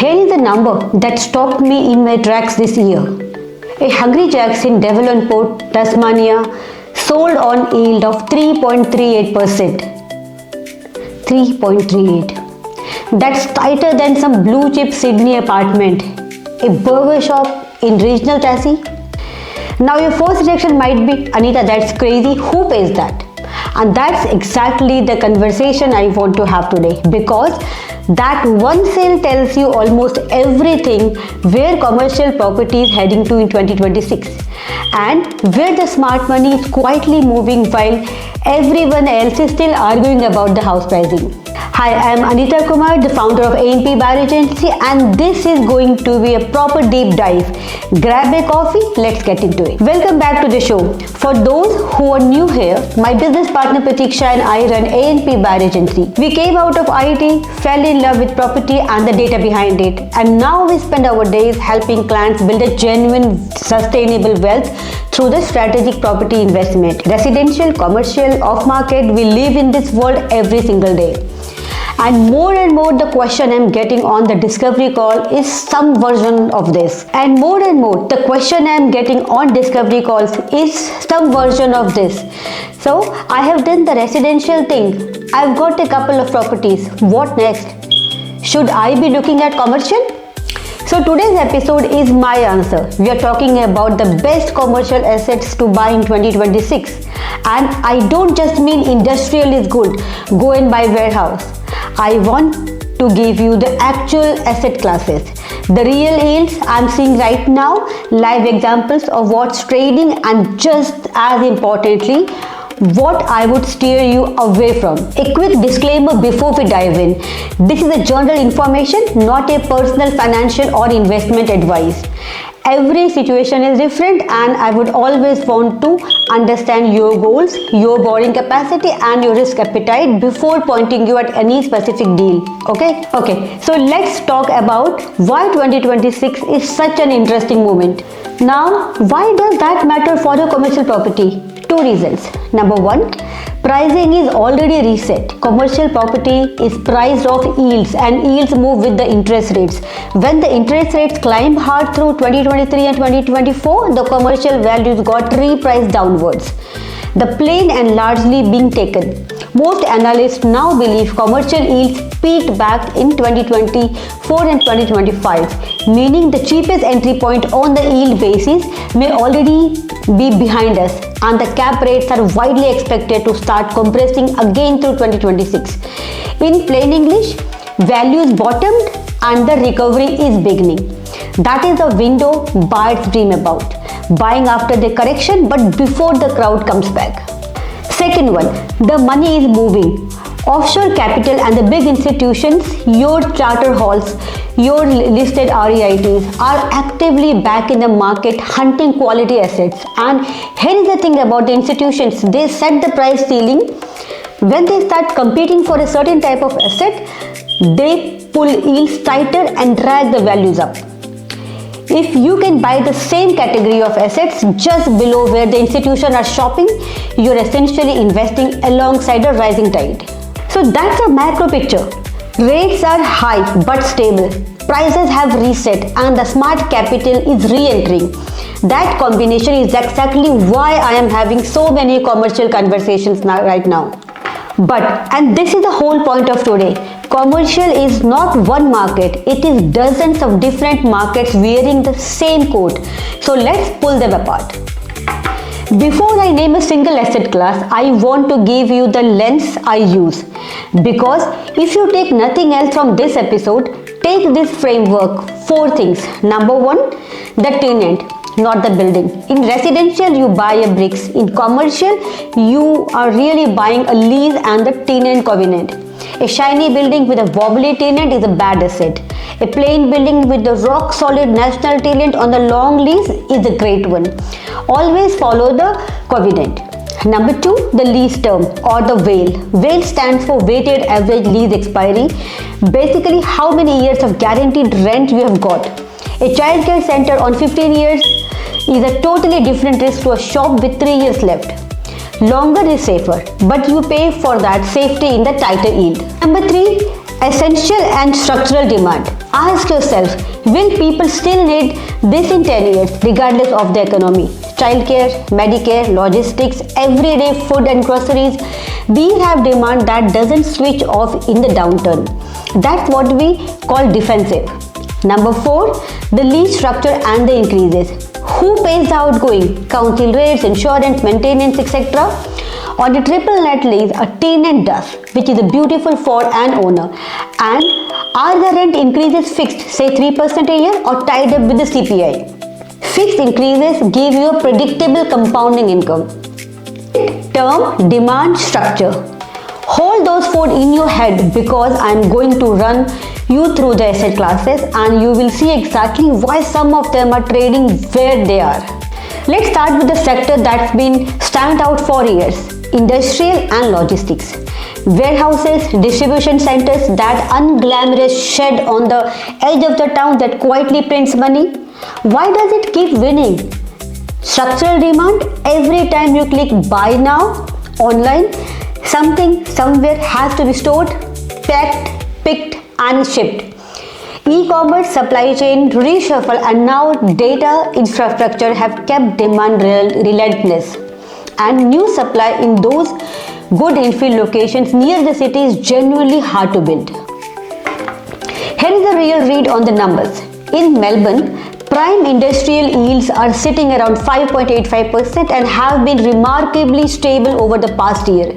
Here is a number that stopped me in my tracks this year. A Hungry Jack's in Devonport, Tasmania sold on yield of 3.38%. 3.38. That's tighter than some blue chip Sydney apartment. A burger shop in regional Tassie. Now your first reaction might be, Anita, that's crazy. Who pays that? And that's exactly the conversation I want to have today, because that one sale tells you almost everything where commercial property is heading to in 2026 and where the smart money is quietly moving while everyone else is still arguing about the house pricing. Hi, I am Anita Kumar, the founder of ANP Buyer Agency, and this is going to be a proper deep dive. Grab a coffee, let's get into it. Welcome back to the show. For those who are new here, my business partner Pratiksha and I run ANP Buyer Agency. We came out of IT, fell in love with property and the data behind it, and now we spend our days helping clients build a genuine, sustainable wealth through the strategic property investment. Residential, commercial, off-market, we live in this world every single day. And more the question I'm getting on the discovery call is some version of this. And more the question I'm getting on discovery calls is some version of this. So I have done the residential thing. I've got a couple of properties. What next? Should I be looking at commercial? So today's episode is my answer. We are talking about the best commercial assets to buy in 2026. And I don't just mean industrial is good, go and buy warehouse. I want to give you the actual asset classes, the real yields I'm seeing right now, live examples of what's trading, and just as importantly, what I would steer you away from. A quick disclaimer before we dive in. This is a general information, not a personal financial or investment advice. Every situation is different, and I would always want to understand your goals, your borrowing capacity and your risk appetite before pointing you at any specific deal. Okay, so let's talk about why 2026 is such an interesting moment. Now, why does that matter for your commercial property? Two reasons. Number one, pricing is already reset. Commercial property is priced off yields, and yields move with the interest rates. When the interest rates climb hard through 2023 and 2024, the commercial values got repriced downwards. The plane and largely being taken. Most analysts now believe commercial yields peaked back in 2024 and 2025, meaning the cheapest entry point on the yield basis may already be behind us, and the cap rates are widely expected to start compressing again through 2026. In plain English, values bottomed and the recovery is beginning. That is the window buyers dream about, buying after the correction but before the crowd comes back. Second one, the money is moving. Offshore capital and the big institutions, your charter halls, your listed REITs are actively back in the market hunting quality assets. And here is the thing about the institutions, they set the price ceiling. When they start competing for a certain type of asset, they pull yields tighter and drag the values up. If you can buy the same category of assets just below where the institutions are shopping, you're essentially investing alongside a rising tide. So that's a macro picture. Rates are high but stable. Prices have reset and the smart capital is re-entering. That combination is exactly why I am having so many commercial conversations right now. And this is the whole point of today. Commercial is not one market, it is dozens of different markets wearing the same coat. So let's pull them apart. Before I name a single asset class, I want to give you the lens I use. Because if you take nothing else from this episode, take this framework. 4 things. Number 1, the tenant, not the building. In residential, you buy a bricks. In commercial, you are really buying a lease and the tenant covenant. A shiny building with a wobbly tenant is a bad asset. A plain building with the rock solid national tenant on the long lease is a great one. Always follow the covenant. Number 2, the lease term or the WALE. WALE stands for weighted average lease expiry. Basically, how many years of guaranteed rent you have got. A childcare center on 15 years is a totally different risk to a shop with 3 years left. Longer is safer, but you pay for that safety in the tighter yield. Number 3, Essential and structural demand. Ask yourself, will people still need this in 10 years regardless of the economy? Childcare, Medicare, logistics, everyday food and groceries, these have demand that doesn't switch off in the downturn. That's what we call defensive. Number 4, the lease structure and the increases. Who pays the outgoing? Council rates, insurance, maintenance, etc. On a triple net lease, a tenant does, which is beautiful for an owner. And are the rent increases fixed, say 3% a year, or tied up with the CPI? Fixed increases give you a predictable compounding income. Term, demand, structure. Hold those 4 in your head because I am going to run you through the asset classes and you will see exactly why some of them are trading where they are. Let's start with the sector that's been stand out for years. Industrial and logistics. Warehouses, distribution centers, that unglamorous shed on the edge of the town that quietly prints money. Why does it keep winning? Structural demand. Every time you click buy now online, something somewhere has to be stored, packed, picked and shipped. E-commerce, supply chain, reshuffle and now data infrastructure have kept demand relentless. And new supply in those good infill locations near the city is genuinely hard to build. Here is a real read on the numbers. In Melbourne, prime industrial yields are sitting around 5.85% and have been remarkably stable over the past year.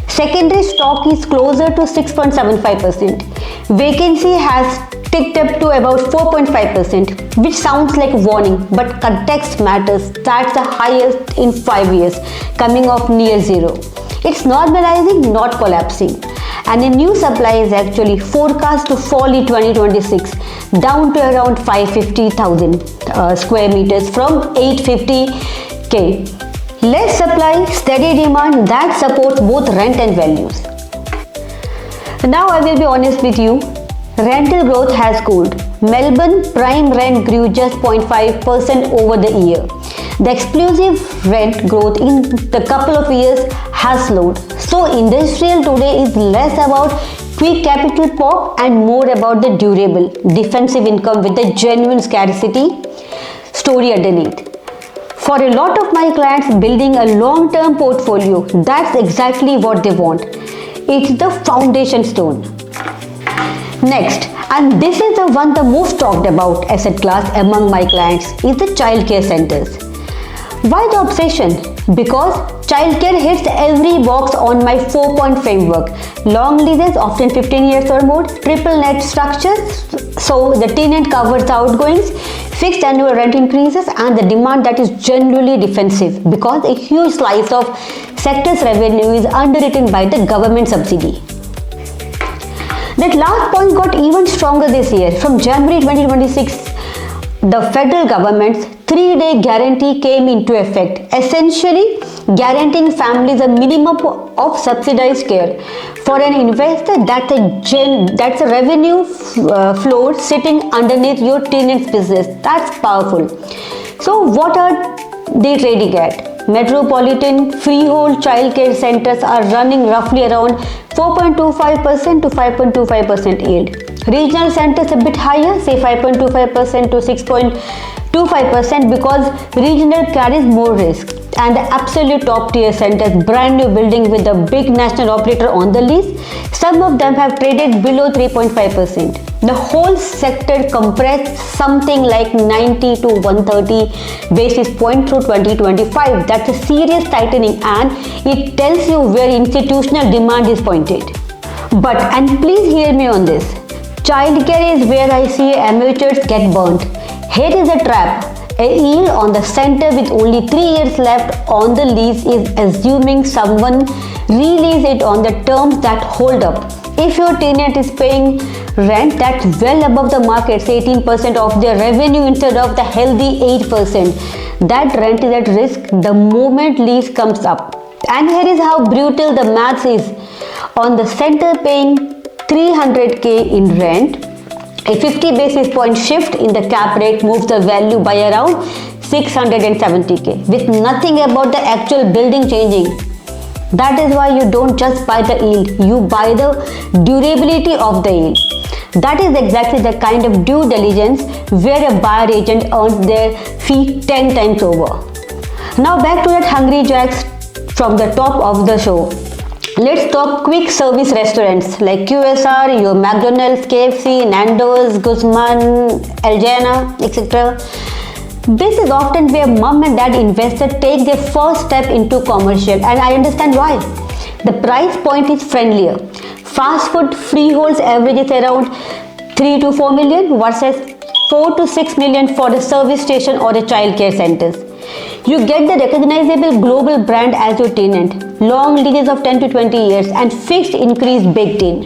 Secondary stock is closer to 6.75%. Vacancy has ticked up to about 4.5%, which sounds like a warning, but context matters. That's the highest in 5 years, coming off near zero. It's normalizing, not collapsing. And a new supply is actually forecast to fall in 2026, down to around 550,000 square meters from 850k. Less supply, steady demand that supports both rent and values. Now I will be honest with you. Rental growth has cooled. Melbourne prime rent grew just 0.5% over the year. The explosive rent growth in the couple of years has slowed. So industrial today is less about quick capital pop and more about the durable, defensive income with the genuine scarcity story underneath. For a lot of my clients building a long-term portfolio, that's exactly what they want. It's the foundation stone. Next, and this is the most talked about asset class among my clients, is the childcare centers. Why the obsession? Because childcare hits every box on my 4-point framework. Long leases, often 15 years or more, triple net structures, so the tenant covers the outgoings, fixed annual rent increases, and the demand that is generally defensive because a huge slice of sector's revenue is underwritten by the government subsidy. That last point got even stronger this year. From January 2026, the federal government's 3-day guarantee came into effect, essentially guaranteeing families a minimum of subsidized care. For an investor, that's a revenue floor sitting underneath your tenant's business. That's powerful. So what are they trading at? Metropolitan freehold childcare centers are running roughly around 4.25% to 5.25% yield. Regional centers a bit higher, say 5.25% to 6.25% because regional carries more risk. And the absolute top tier centers, brand new building with a big national operator on the lease, some of them have traded below 3.5%. The whole sector compressed something like 90 to 130 basis points through 2025. That's a serious tightening and it tells you where institutional demand is pointed. But, and please hear me on this, childcare is where I see amateurs get burnt. Here is a trap. A yield on the center with only 3 years left on the lease is assuming someone release it on the terms that hold up. If your tenant is paying rent that's well above the market's 18% of their revenue instead of the healthy 8%, that rent is at risk the moment lease comes up. And here is how brutal the maths is. On the center paying 300k in rent, a 50 basis point shift in the cap rate moves the value by around 670k with nothing about the actual building changing. That is why you don't just buy the yield, you buy the durability of the yield. That is exactly the kind of due diligence where a buyer agent earns their fee 10 times over. Now back to that Hungry Jack's from the top of the show. Let's talk quick service restaurants like QSR, your McDonald's, KFC, Nando's, Guzman, Aljana, etc. This is often where mom and dad investors take their first step into commercial, and I understand why. The price point is friendlier. Fast food freeholds averages around 3 to 4 million versus 4 to 6 million for a service station or a childcare centers. You get the recognizable global brand as your tenant, long leases of 10 to 20 years and fixed increase baked in.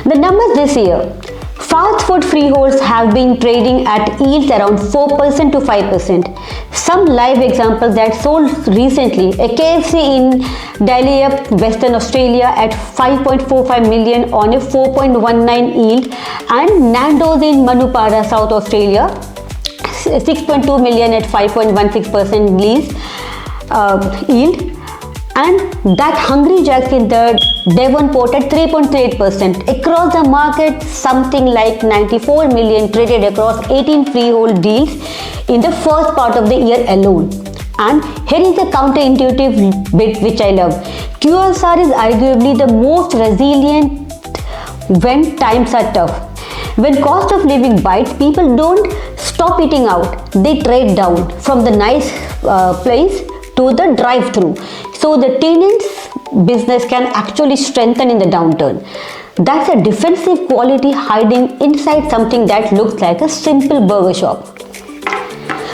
The numbers this year. Fast food freeholds have been trading at yields around 4% to 5%. Some live examples that sold recently, a KFC in Dalyellup, Western Australia at 5.45 million on a 4.19 yield, and Nando's in Manupara, South Australia, 6.2 million at 5.16% lease yield, and that Hungry Jack's in the Devonport at 3.38%. Across the market, something like 94 million traded across 18 freehold deals in the first part of the year alone. And here is the counterintuitive bit which I love. QSR is arguably the most resilient when times are tough. When cost of living bites, people don't stop eating out. They trade down from the nice place to the drive-through. So the tenant's business can actually strengthen in the downturn. That's a defensive quality hiding inside something that looks like a simple burger shop.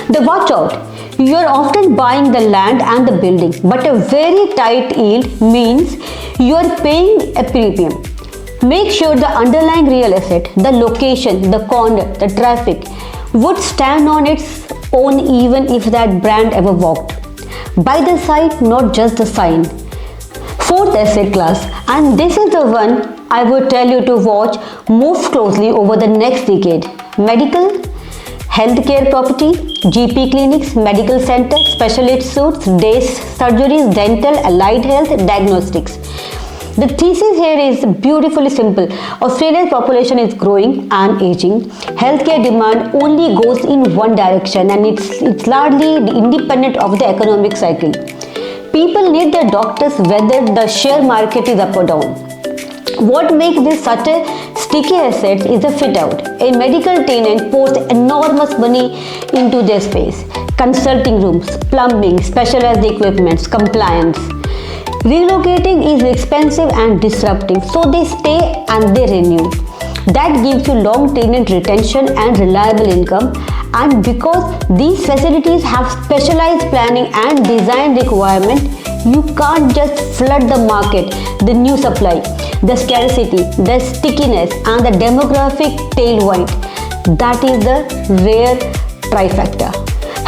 The watch out. You are often buying the land and the building, but a very tight yield means you are paying a premium. Make sure the underlying real estate, the location, the corner, the traffic would stand on its own even if that brand ever walked. Buy the site, not just the sign. Fourth asset class, and this is the one I would tell you to watch most closely over the next decade. Medical, healthcare property, GP clinics, medical centers, specialist suites, day surgeries, dental, allied health, diagnostics. The thesis here is beautifully simple. Australia's population is growing and aging. Healthcare demand only goes in one direction, and it's largely independent of the economic cycle. People need their doctors whether the share market is up or down. What makes this such a sticky asset is the fit out. A medical tenant pours enormous money into their space. Consulting rooms, plumbing, specialized equipments, compliance. Relocating is expensive and disruptive, so they stay and they renew. That gives you long tenant retention and reliable income. And because these facilities have specialized planning and design requirement, you can't just flood the market. The new supply, the scarcity, the stickiness, and the demographic tailwind. That is the rare trifecta.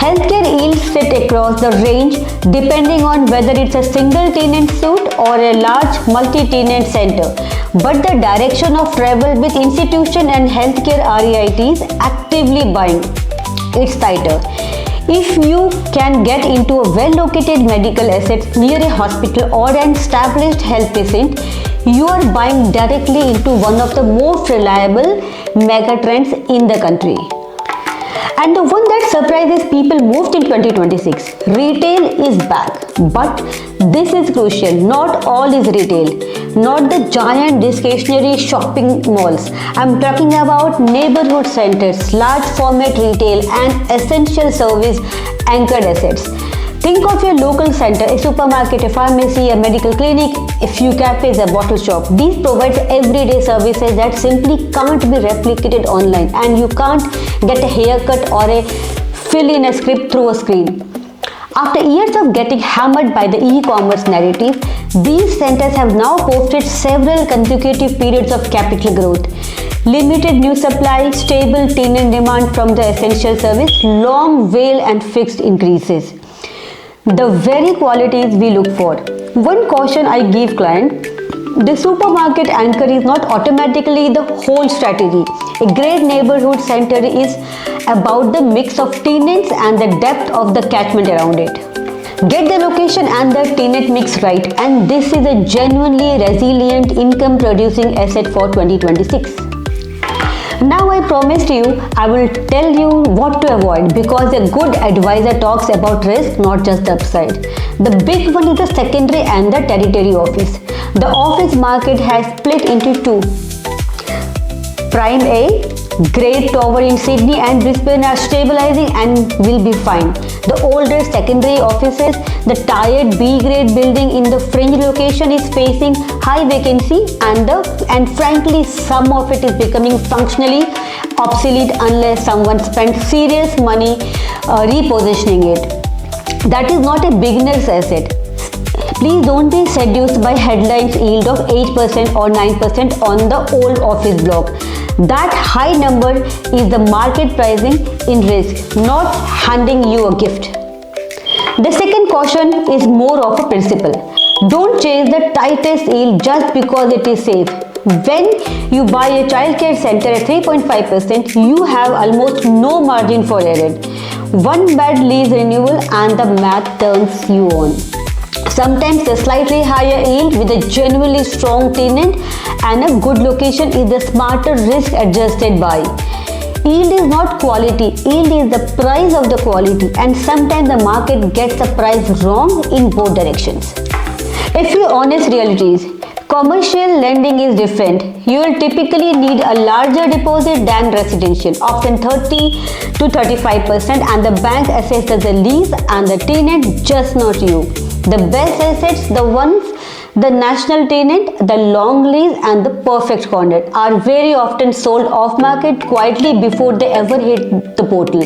Healthcare yields sit across the range depending on whether it's a single tenant suite or a large multi-tenant center. But the direction of travel with institution and healthcare REITs actively buying, it's tighter. If you can get into a well-located medical asset near a hospital or an established health precinct, you are buying directly into one of the most reliable mega trends in the country. And the one that surprises people most in 2026, retail is back. But this is crucial, not all is retail. Not the giant discretionary shopping malls. I'm talking about neighborhood centers, large format retail and essential service anchored assets. Think of your local center, a supermarket, a pharmacy, a medical clinic, a few cafes, a bottle shop. These provide everyday services that simply can't be replicated online, and you can't get a haircut or a fill in a script through a screen. After years of getting hammered by the e-commerce narrative, these centers have now posted several consecutive periods of capital growth. Limited new supply, stable tenant demand from the essential service, long WALE and fixed increases. The very qualities we look for. One caution I give client, the supermarket anchor is not automatically the whole strategy. A great neighborhood center is about the mix of tenants and the depth of the catchment around it. Get the location and the tenant mix right, and this is a genuinely resilient income producing asset for 2026. Now I promised you I will tell you what to avoid, because a good advisor talks about risk, not just the upside. The big one is the secondary and the tertiary office. The office market has split into two. Prime A, great tower in Sydney and Brisbane are stabilizing and will be fine. The older secondary offices, the tired B grade building in the fringe location is facing high vacancy, and frankly some of it is becoming functionally obsolete unless someone spends serious money repositioning it. That is not a beginner's asset. Please don't be seduced by headlines yield of 8% or 9% on the old office block. That high number is the market pricing in risk, not handing you a gift. The second caution is more of a principle. Don't chase the tightest yield just because it is safe. When you buy a childcare center at 3.5%, you have almost no margin for error. One bad lease renewal and the math turns you on. Sometimes a slightly higher yield with a genuinely strong tenant and a good location is the smarter risk-adjusted buy. Yield is not quality, yield is the price of the quality, and sometimes the market gets the price wrong in both directions. A few honest realities. Commercial lending is different. You will typically need a larger deposit than residential, often 30 to 35%, and the bank assesses the lease and the tenant, just not you. The best assets, the ones, the national tenant, the long lease and the perfect corner, are very often sold off market quietly before they ever hit the portal.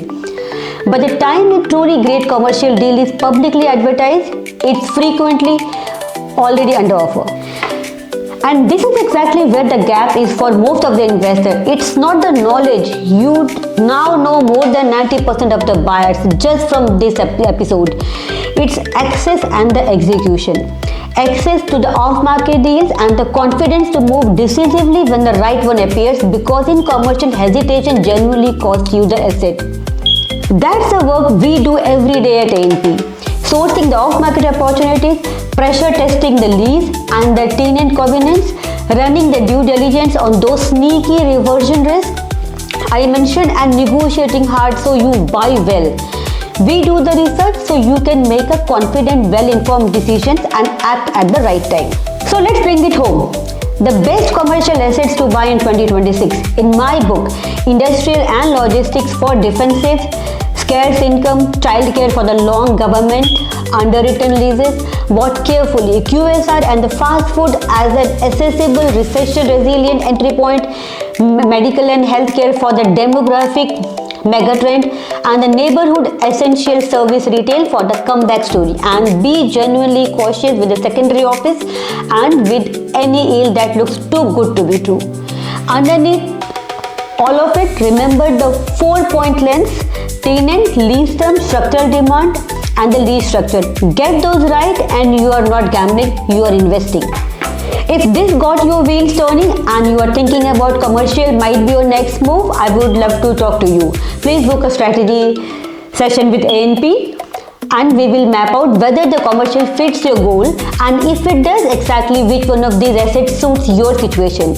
By the time a truly great commercial deal is publicly advertised, it's frequently already under offer. And this is exactly where the gap is for most of the investors. It's not the knowledge. You now know more than 90% of the buyers just from this episode. It's access and the execution. Access to the off-market deals and the confidence to move decisively when the right one appears, because in commercial, hesitation genuinely costs you the asset. That's the work we do every day at ANP. Sourcing the off-market opportunities, pressure testing the lease and the tenant covenants, running the due diligence on those sneaky reversion risks I mentioned, and negotiating hard so you buy well. We do the research so you can make a confident, well-informed decisions and act at the right time. So let's bring it home. The best commercial assets to buy in 2026, in my book, Industrial and Logistics for Defensive, Scarce Income, Childcare for the Long, Government, Underwritten Leases, bought carefully, QSR and the fast food as an accessible, recession-resilient entry point, medical and healthcare for the demographic megatrend, and the neighborhood essential service retail for the comeback story. And be genuinely cautious with the secondary office and with any yield that looks too good to be true. Underneath all of it, remember the 4-point lens: tenant, lease term, structural demand, and the lease structure. Get those right and you are not gambling, you are investing. If this got your wheels turning and you are thinking about commercial might be your next move, I would love to talk to you. Please book a strategy session with ANP and we will map out whether the commercial fits your goal, and if it does, exactly which one of these assets suits your situation.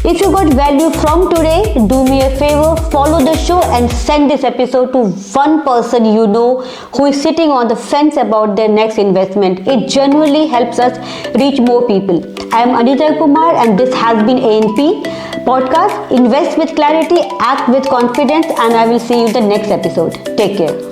If you got value from today, do me a favor, follow the show and send this episode to one person you know who is sitting on the fence about their next investment. It genuinely helps us reach more people. I am Anita Kumar and this has been ANP Podcast. Invest with clarity, act with confidence, and I will see you in the next episode. Take care.